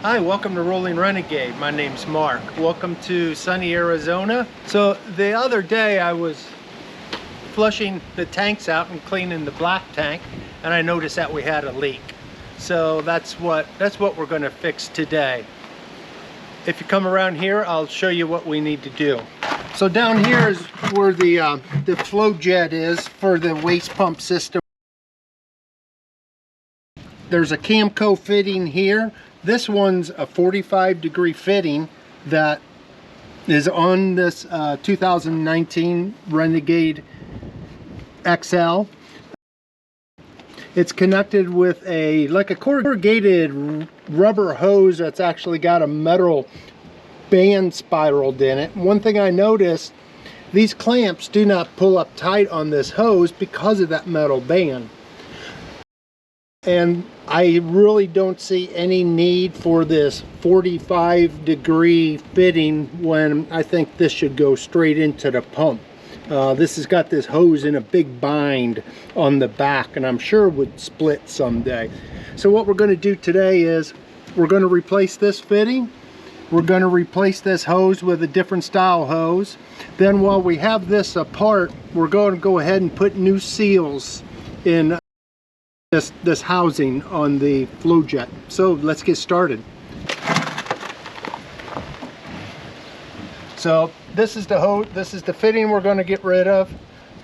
Hi, welcome to Rolling Renegade. My name's Mark. Welcome to sunny Arizona. So the other day I was flushing the tanks out and cleaning the black tank, and I noticed that we had a leak. So that's what we're going to fix today. If you come around here, I'll show you what we need to do. So down here is where the Flowjet is for the waste pump system. There's a Camco fitting here. This one's a 45-degree fitting that is on this 2019 Renegade XL. It's connected with like a corrugated rubber hose that's actually got a metal band spiraled in it. One thing I noticed, these clamps do not pull up tight on this hose because of that metal band. And I really don't see any need for this 45-degree fitting when I think this should go straight into the pump. This has got this hose in a big bind on the back, and I'm sure it would split someday. So what we're going to do today is we're going to replace this fitting. We're going to replace this hose with a different style hose. Then while we have this apart, we're going to go ahead and put new seals in this housing on the Flowjet. So let's get started. So this is the hose, this is the fitting we're going to get rid of.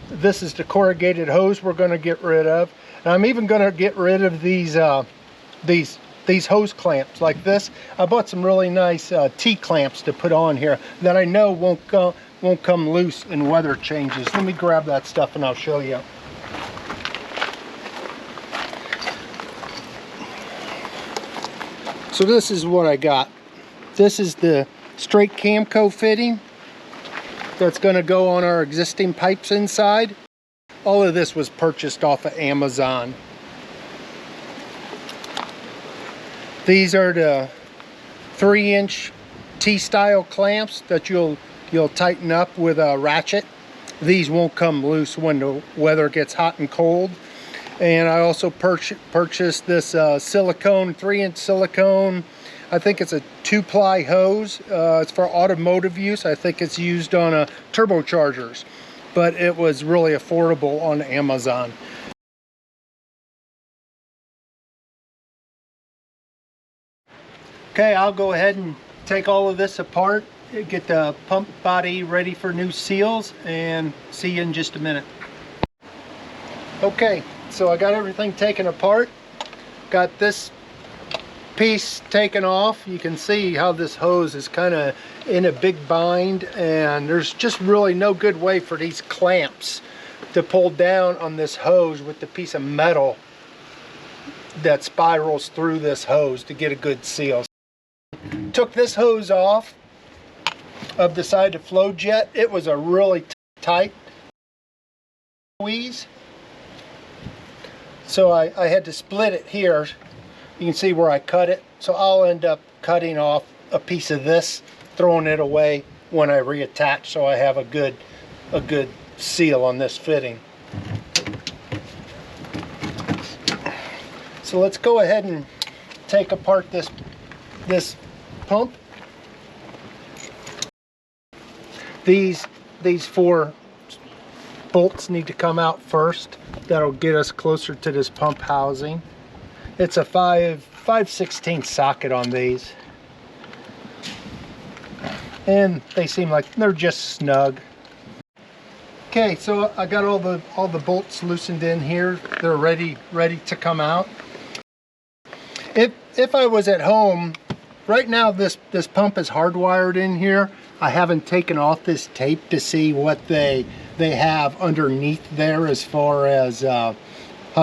This is the corrugated hose we're going to get rid of. And I'm even going to get rid of these hose clamps like this. I bought some really nice T-clamps to put on here that I know won't come loose in weather changes. Let me grab that stuff and I'll show you. So this is what I got. This is the straight Camco fitting that's going to go on our existing pipes inside. All of this was purchased off of Amazon. These are the 3-inch T-style clamps that you'll tighten up with a ratchet. These won't come loose when the weather gets hot and cold. And I also purchased this silicone, 3-inch silicone. I think it's a 2-ply hose. It's for automotive use. I think it's used on turbochargers, but it was really affordable on Amazon. Okay, I'll go ahead and take all of this apart, get the pump body ready for new seals, and see you in just a minute. Okay, so I got everything taken apart. Got this piece taken off. You can see how this hose is kind of in a big bind, and there's just really no good way for these clamps to pull down on this hose with the piece of metal that spirals through this hose to get a good seal. Took this hose off of the side of Flowjet. It was a really tight squeeze. So I had to split it here. You can see where I cut it. So I'll end up cutting off a piece of this, throwing it away when I reattach, so I have a good seal on this fitting. So let's go ahead and take apart this pump. These 4 bolts need to come out first. That'll get us closer to this pump housing. It's a 5/16 socket on these, and they seem like they're just snug. Okay, so I got all the bolts loosened in here. They're ready to come out. If I was at home right now, this pump is hardwired in here. I haven't taken off this tape to see what they have underneath there as far as how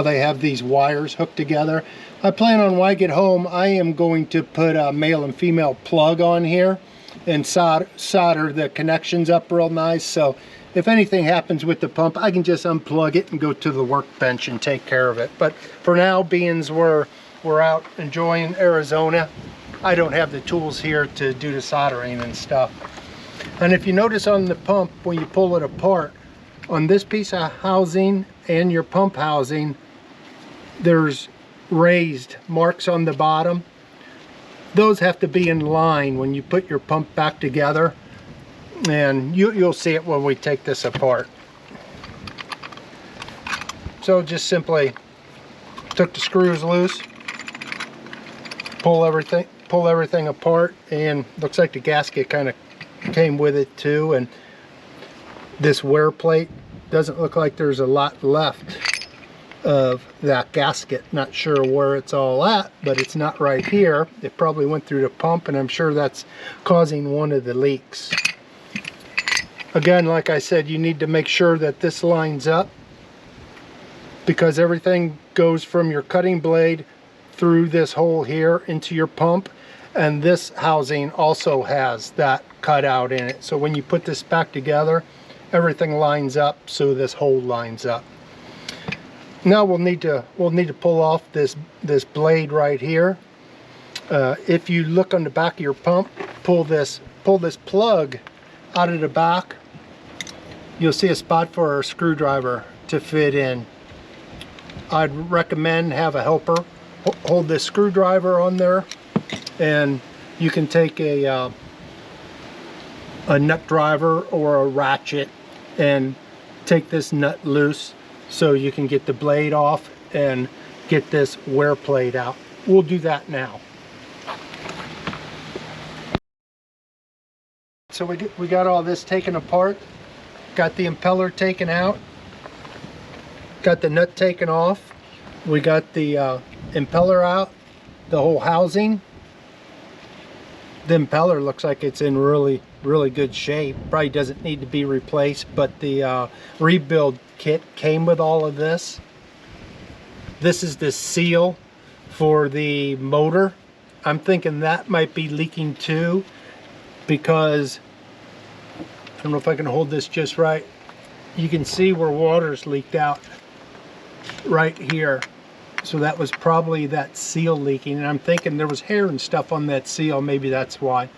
they have these wires hooked together. I plan on when I get home, I am going to put a male and female plug on here and solder the connections up real nice, so if anything happens with the pump, I can just unplug it and go to the workbench and take care of it. But for now, being we're out enjoying Arizona, I don't have the tools here to do the soldering and stuff. And if you notice on the pump, when you pull it apart, on this piece of housing and your pump housing, there's raised marks on the bottom. those have to be in line when you put your pump back together, and you'll see it when we take this apart. So just simply took the screws loose, pull everything apart, and looks like the gasket kind of came with it too. And this wear plate doesn't look like there's a lot left of that gasket. Not sure where it's all at, but it's not right here. It probably went through the pump, and I'm sure that's causing one of the leaks. Again, like I said, you need to make sure that this lines up, because everything goes from your cutting blade through this hole here into your pump, and this housing also has that cutout in it. So when you put this back together, everything lines up, so this hole lines up. Now we'll need to pull off this blade right here. If you look on the back of your pump, pull this plug out of the back, you'll see a spot for a screwdriver to fit in. I'd recommend have a helper hold this screwdriver on there, and you can take a nut driver or a ratchet and take this nut loose so you can get the blade off and get this wear plate out. We'll do that now. So we got all this taken apart, got the impeller taken out, got the nut taken off, we got the impeller out, the whole housing. The impeller looks like it's in really good shape. Probably doesn't need to be replaced, but the rebuild kit came with all of this. This is the seal for the motor. I'm thinking that might be leaking too, because I don't know if I can hold this just right. You can see where water's leaked out right here. So that was probably that seal leaking, and I'm thinking there was hair and stuff on that seal. Maybe that's why.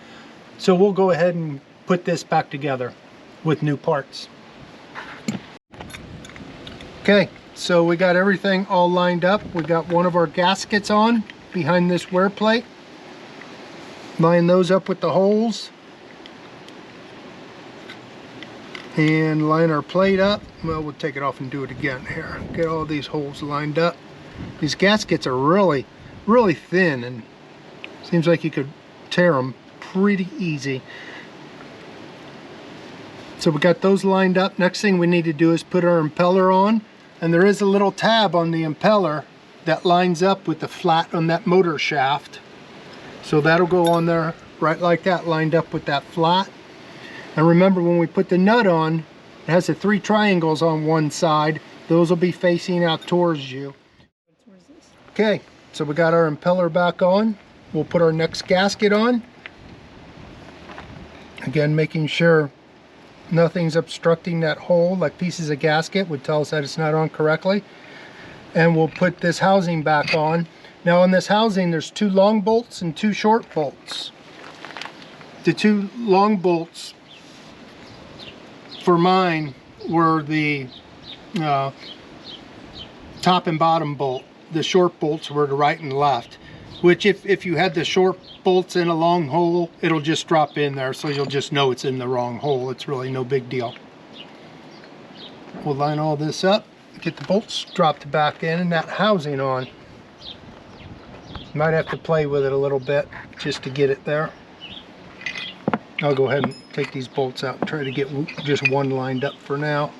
So we'll go ahead and put this back together with new parts. Okay, so we got everything all lined up. We got one of our gaskets on behind this wear plate. Line those up with the holes. And line our plate up. Well, we'll take it off and do it again here. Get all these holes lined up. These gaskets are really thin, and seems like you could tear them pretty easy. So we got those lined up. Next thing we need to do is put our impeller on, and there is a little tab on the impeller that lines up with the flat on that motor shaft. So that'll go on there right like that, lined up with that flat. And remember, when we put the nut on, it has the 3 triangles on one side. Those will be facing out towards you. Okay, so we got our impeller back on. We'll put our next gasket on. Again, making sure nothing's obstructing that hole, like pieces of gasket would tell us that it's not on correctly. And we'll put this housing back on. Now on this housing, there's 2 long bolts and 2 short bolts. The 2 long bolts for mine were the top and bottom bolt. The short bolts were the right and left, which if you had the short bolts in a long hole, it'll just drop in there, so you'll just know it's in the wrong hole. It's really no big deal. We'll line all this up, get the bolts dropped back in, and that housing on. Might have to play with it a little bit just to get it there. I'll go ahead and take these bolts out and try to get just one lined up for now.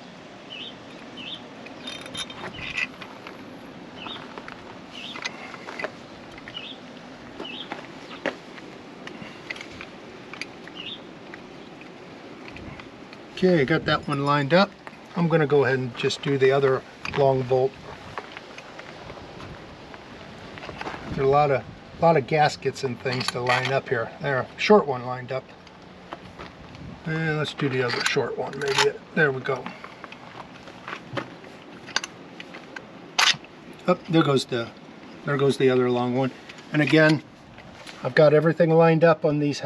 Okay, I got that one lined up. I'm going to go ahead and just do the other long bolt. There's a lot of gaskets and things to line up here. There, short one lined up. And let's do the other short one. Maybe there we go. Oh, there goes the other long one. And again, I've got everything lined up on these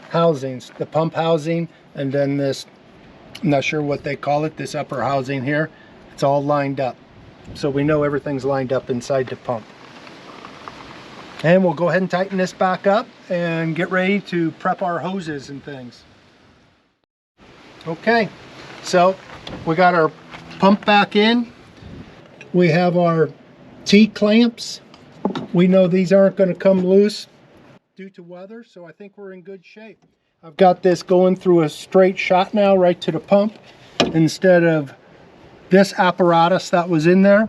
housings, the pump housing, and then this, I'm not sure what they call it, this upper housing here. It's all lined up, so we know everything's lined up inside the pump. And we'll go ahead and tighten this back up and get ready to prep our hoses and things. Okay, so we got our pump back in. We have our T-clamps. We know these aren't going to come loose due to weather, so I think we're in good shape. I've got this going through a straight shot now right to the pump instead of this apparatus that was in there.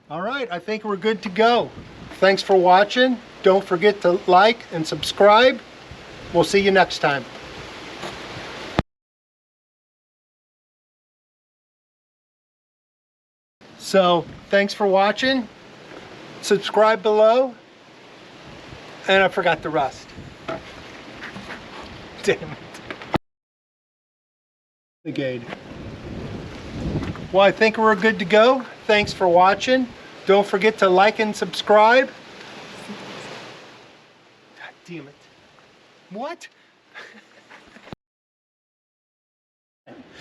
All right, I think we're good to go. Thanks for watching. Don't forget to like and subscribe. We'll see you next time. So, thanks for watching. Subscribe below. And I forgot the rest. Damn it. Renegade. Well, I think we're good to go. Thanks for watching. Don't forget to like and subscribe. God damn it. What?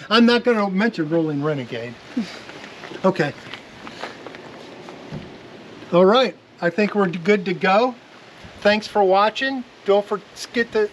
I'm not going to mention Rolling Renegade. Okay. All right. I think we're good to go. Thanks for watching. Don't forget to...